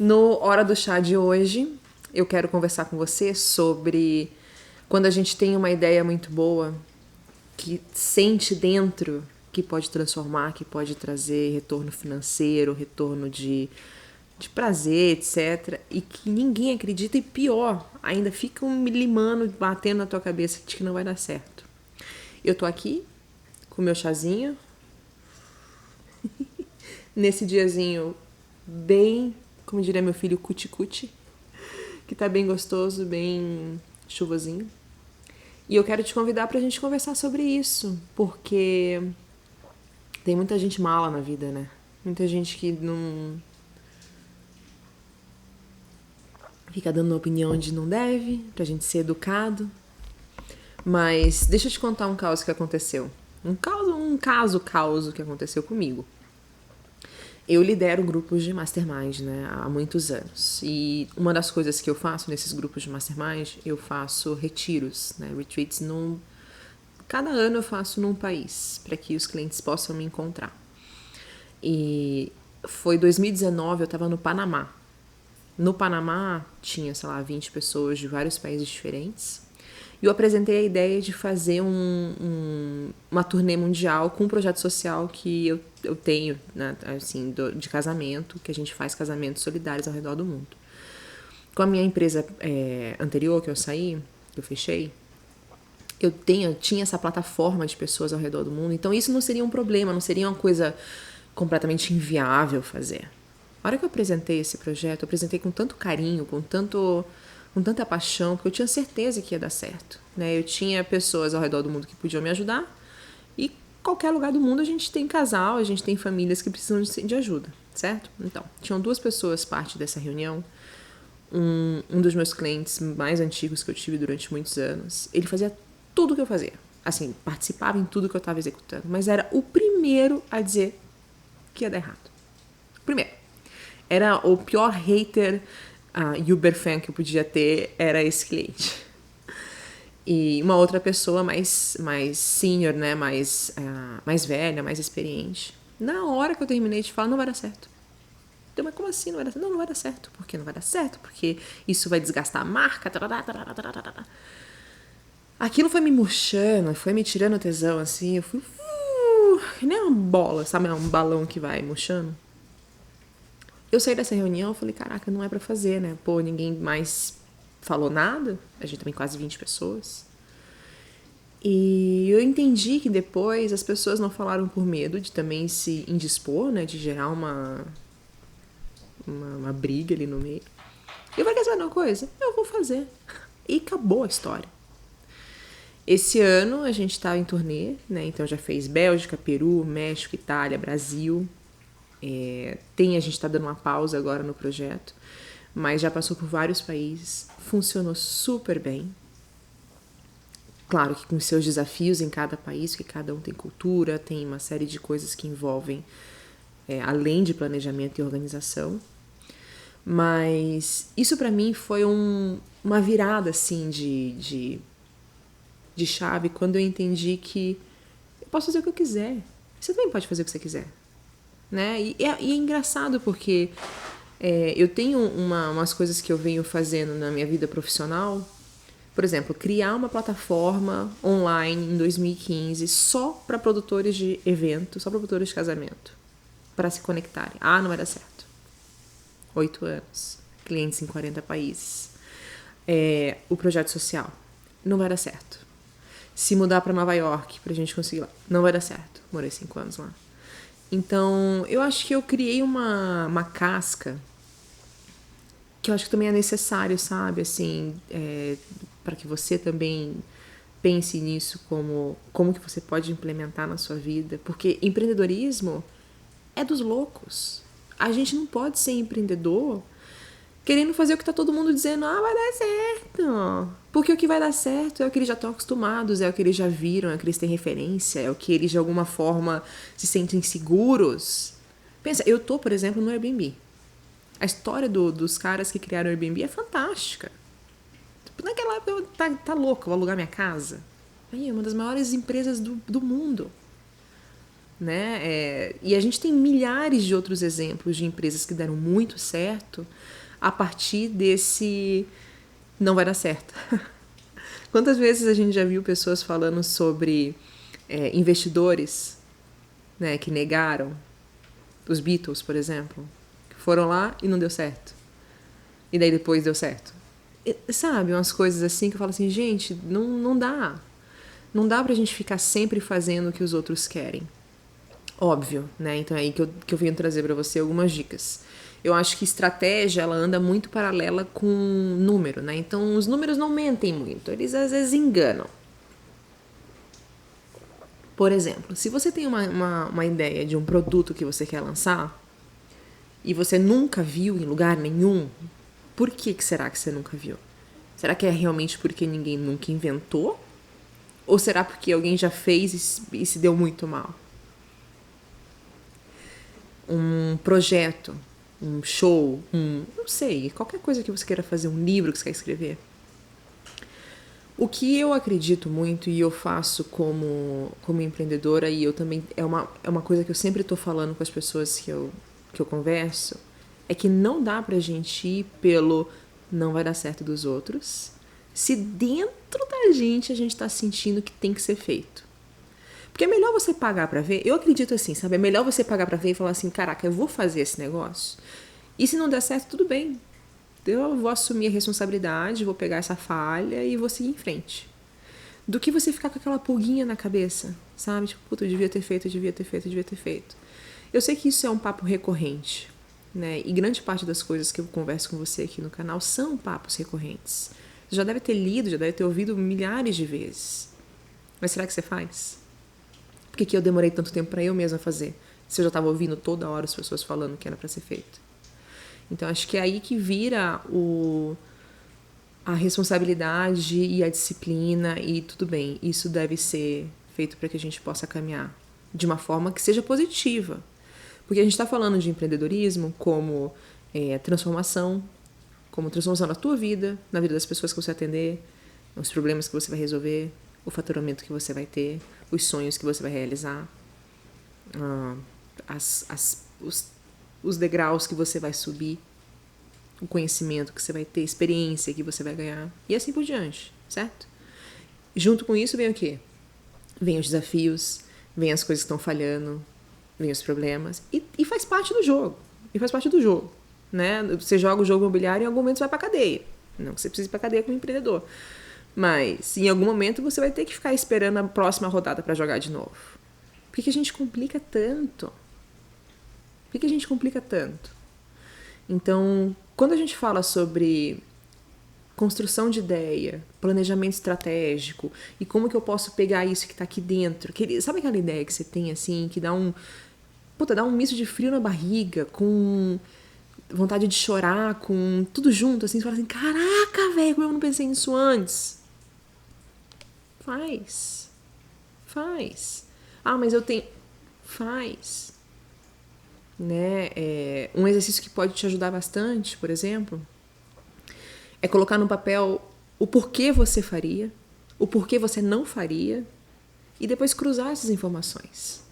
No Hora do Chá de hoje, eu quero conversar com você sobre quando a gente tem uma ideia muito boa, que sente dentro que pode transformar, que pode trazer retorno financeiro, retorno de prazer, etc. E que ninguém acredita e pior, ainda ficam limando, batendo na tua cabeça de que não vai dar certo. Eu tô aqui com meu chazinho, nesse diazinho bem, como diria meu filho, cuti-cuti, que tá bem gostoso, bem chuvosinho. E eu quero te convidar pra gente conversar sobre isso, porque tem muita gente mala na vida, né? Muita gente que não fica dando opinião onde não deve, pra gente ser educado. Mas deixa eu te contar um caso que aconteceu. Um caso que aconteceu comigo. Eu lidero grupos de mastermind, né, há muitos anos. E uma das coisas que eu faço nesses grupos de mastermind, eu faço retiros, né, retreats cada ano eu faço num país, para que os clientes possam me encontrar. E foi 2019, eu estava no Panamá. No Panamá tinha, sei lá, 20 pessoas de vários países diferentes. E eu apresentei a ideia de fazer uma turnê mundial com um projeto social que eu tenho, né, assim, de casamento, que a gente faz casamentos solidários ao redor do mundo. Com a minha empresa anterior, que eu saí, que eu fechei, eu tinha essa plataforma de pessoas ao redor do mundo, então isso não seria um problema, não seria uma coisa completamente inviável fazer. A hora que eu apresentei esse projeto, eu apresentei com tanto carinho, com tanta paixão, porque eu tinha certeza que ia dar certo, né? Eu tinha pessoas ao redor do mundo que podiam me ajudar e qualquer lugar do mundo a gente tem casal, a gente tem famílias que precisam de ajuda, certo? Então, tinham 2 pessoas parte dessa reunião. Um dos meus clientes mais antigos que eu tive durante muitos anos, ele fazia tudo o que eu fazia. Assim, participava em tudo que eu estava executando, mas era o primeiro a dizer que ia dar errado. Primeiro. Era o pior hater Uber fan que eu podia ter, era esse cliente. E uma outra pessoa mais senior, né, mais velha, mais experiente. Na hora que eu terminei de falar, não vai dar certo. Então, mas como assim não vai dar certo? Não vai dar certo. Por que não vai dar certo? Porque isso vai desgastar a marca. Aquilo foi me murchando, foi me tirando tesão, assim. Eu fui... que nem uma bola, sabe? Um balão que vai murchando. Eu saí dessa reunião e falei, caraca, não é pra fazer, né? Pô, ninguém mais falou nada. A gente também quase 20 pessoas. E eu entendi que depois as pessoas não falaram por medo de também se indispor, né? De gerar uma briga ali no meio. E eu falei, quer saber uma coisa? Eu vou fazer. E acabou a história. Esse ano a gente tá em turnê, né? Então já fez Bélgica, Peru, México, Itália, Brasil. A gente tá dando uma pausa agora no projeto, mas já passou por vários países, funcionou super bem. Claro que com seus desafios em cada país, que cada um tem cultura, tem uma série de coisas que envolvem além de planejamento e organização. Mas isso pra mim foi uma virada assim de chave quando eu entendi que eu posso fazer o que eu quiser. Você também pode fazer o que você quiser. Né? E é engraçado porque eu tenho umas coisas que eu venho fazendo na minha vida profissional. Por exemplo, criar uma plataforma online em 2015 só para produtores de evento, só para produtores de casamento, para se conectarem. Não vai dar certo. 8 anos, clientes em 40 países. O projeto social, não vai dar certo. Se mudar para Nova York pra gente conseguir lá, não vai dar certo. Morei 5 anos lá. Então, eu acho que eu criei uma casca que eu acho que também é necessário, sabe? Assim, para que você também pense nisso como que você pode implementar na sua vida. Porque empreendedorismo é dos loucos. A gente não pode ser empreendedor querendo fazer o que tá todo mundo dizendo, vai dar certo. Porque o que vai dar certo é o que eles já estão acostumados, é o que eles já viram, é o que eles têm referência, é o que eles de alguma forma se sentem seguros. Pensa, eu tô, por exemplo, no Airbnb. A história dos caras que criaram o Airbnb é fantástica. Naquela época eu tá louco, eu vou alugar minha casa. Aí, é uma das maiores empresas do mundo. né? E a gente tem milhares de outros exemplos de empresas que deram muito certo a partir desse não vai dar certo. Quantas vezes a gente já viu pessoas falando sobre investidores, né, que negaram, os Beatles, por exemplo, que foram lá e não deu certo. E daí depois deu certo. Sabe, umas coisas assim que eu falo assim, gente, não dá. Não dá pra gente ficar sempre fazendo o que os outros querem. Óbvio, né? Então é aí que eu venho trazer pra você algumas dicas. Eu acho que estratégia, ela anda muito paralela com número, né? Então os números não mentem muito, eles às vezes enganam. Por exemplo, se você tem uma ideia de um produto que você quer lançar e você nunca viu em lugar nenhum, por que será que você nunca viu? Será que é realmente porque ninguém nunca inventou? Ou será porque alguém já fez e se deu muito mal? Um projeto, um show, não sei, qualquer coisa que você queira fazer, um livro que você quer escrever. O que eu acredito muito e eu faço como empreendedora, e eu também é uma coisa que eu sempre estou falando com as pessoas que eu converso, é que não dá pra gente ir pelo não vai dar certo dos outros, se dentro da gente a gente tá sentindo que tem que ser feito. Porque é melhor você pagar pra ver, eu acredito assim, sabe? É melhor você pagar pra ver e falar assim, caraca, eu vou fazer esse negócio, e se não der certo, tudo bem. Eu vou assumir a responsabilidade, vou pegar essa falha e vou seguir em frente. Do que você ficar com aquela pulguinha na cabeça, sabe? Tipo, puta, eu devia ter feito, eu devia ter feito, eu devia ter feito. Eu sei que isso é um papo recorrente, né? E grande parte das coisas que eu converso com você aqui no canal são papos recorrentes. Você já deve ter lido, já deve ter ouvido milhares de vezes. Mas será que você faz? Por que eu demorei tanto tempo para eu mesma fazer? Se eu já estava ouvindo toda hora as pessoas falando que era para ser feito. Então, acho que é aí que vira a responsabilidade e a disciplina e tudo bem. Isso deve ser feito para que a gente possa caminhar de uma forma que seja positiva. Porque a gente está falando de empreendedorismo como transformação na tua vida, na vida das pessoas que você atender, os problemas que você vai resolver, o faturamento que você vai ter, os sonhos que você vai realizar, os degraus que você vai subir, o conhecimento que você vai ter, a experiência que você vai ganhar, e assim por diante, certo? Junto com isso vem o quê? Vem os desafios, vem as coisas que estão falhando, vem os problemas, e faz parte do jogo. E faz parte do jogo, né? Você joga o jogo imobiliário e em algum momento você vai pra cadeia. Não que você precise ir pra cadeia como empreendedor. Mas em algum momento você vai ter que ficar esperando a próxima rodada pra jogar de novo. Por que a gente complica tanto? Por que a gente complica tanto? Então, quando a gente fala sobre construção de ideia, planejamento estratégico e como que eu posso pegar isso que está aqui dentro, sabe aquela ideia que você tem assim, que dá um misto de frio na barriga, com vontade de chorar, com tudo junto, assim, você fala assim, caraca, velho, como eu não pensei nisso antes? Faz. Ah, mas eu tenho... Faz. Né? Um exercício que pode te ajudar bastante, por exemplo, é colocar no papel o porquê você faria, o porquê você não faria, e depois cruzar essas informações.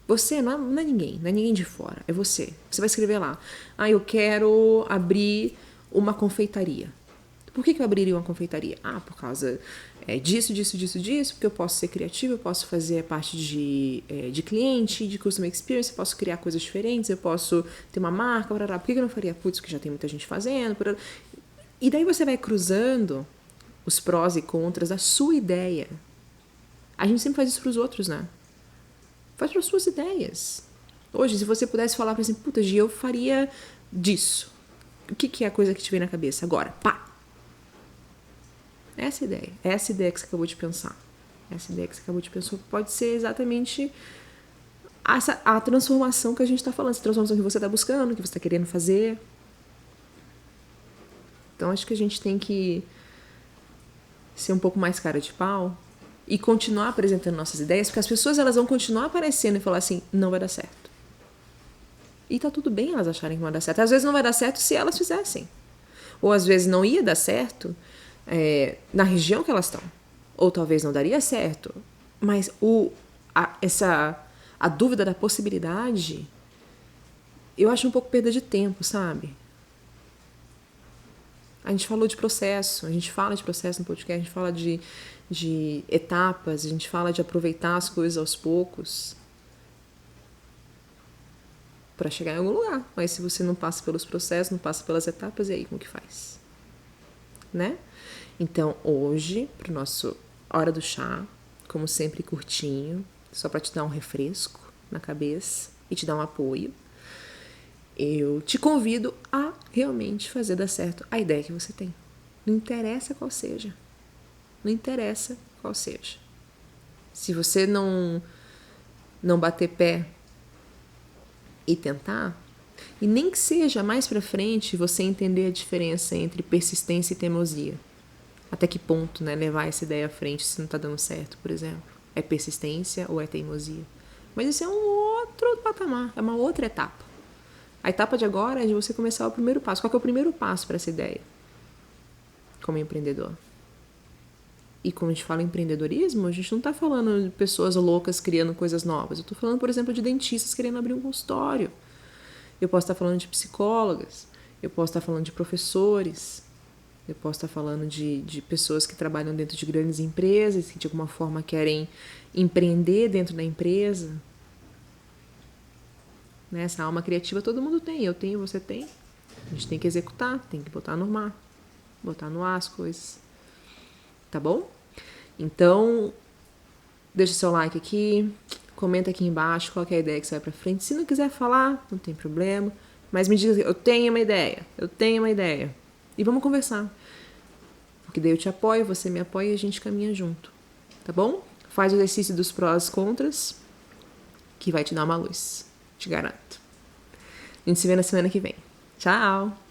Você não é ninguém de fora, é você. Você vai escrever lá, eu quero abrir uma confeitaria. Por que eu abriria uma confeitaria? Por causa disso, porque eu posso ser criativa, eu posso fazer parte de cliente, de customer experience, eu posso criar coisas diferentes, eu posso ter uma marca, por que eu não faria? Putz, que já tem muita gente fazendo. E daí você vai cruzando os prós e contras da sua ideia. A gente sempre faz isso pros outros, né? Faz para as suas ideias. Hoje, se você pudesse falar para assim, puta, Gi, eu faria disso. O que é a coisa que te vem na cabeça agora? Pá! Essa ideia que você acabou de pensar. Pode ser exatamente a transformação que a gente está falando, essa transformação que você está buscando, que você está querendo fazer. Então, acho que a gente tem que ser um pouco mais cara de pau e continuar apresentando nossas ideias, porque as pessoas elas vão continuar aparecendo e falar assim, não vai dar certo. E tá tudo bem elas acharem que não vai dar certo. Às vezes não vai dar certo se elas fizessem. Ou às vezes não ia dar certo na região que elas estão. Ou talvez não daria certo. Mas a dúvida da possibilidade, eu acho um pouco perda de tempo, sabe? A gente falou de processo, a gente fala de processo no podcast, a gente fala de etapas, a gente fala de aproveitar as coisas aos poucos para chegar em algum lugar. Mas se você não passa pelos processos, não passa pelas etapas, e aí como que faz? Né? Então, hoje, pro nosso Hora do Chá, como sempre curtinho, só para te dar um refresco na cabeça e te dar um apoio, eu te convido a realmente fazer dar certo a ideia que você tem. Não interessa qual seja. Não interessa qual seja. Se você não bater pé e tentar, e nem que seja mais pra frente você entender a diferença entre persistência e teimosia. Até que ponto, né, levar essa ideia à frente se não tá dando certo, por exemplo. É persistência ou é teimosia? Mas isso é um outro patamar, é uma outra etapa. A etapa de agora é de você começar o primeiro passo. Qual que é o primeiro passo para essa ideia? Como empreendedor. E quando a gente fala em empreendedorismo, a gente não está falando de pessoas loucas criando coisas novas. Eu estou falando, por exemplo, de dentistas querendo abrir um consultório. Eu posso estar falando de psicólogas. Eu posso estar falando de professores. Eu posso estar falando de pessoas que trabalham dentro de grandes empresas, que de alguma forma querem empreender dentro da empresa. Essa alma criativa todo mundo tem, eu tenho, você tem. A gente tem que executar, tem que botar no mar, botar no ar as coisas. Tá bom? Então, deixa seu like aqui, comenta aqui embaixo qual que é a ideia que você vai pra frente. Se não quiser falar, não tem problema, mas me diga, eu tenho uma ideia. E vamos conversar. Porque daí eu te apoio, você me apoia e a gente caminha junto. Tá bom? Faz o exercício dos prós e contras, que vai te dar uma luz. Te garanto. A gente se vê na semana que vem. Tchau!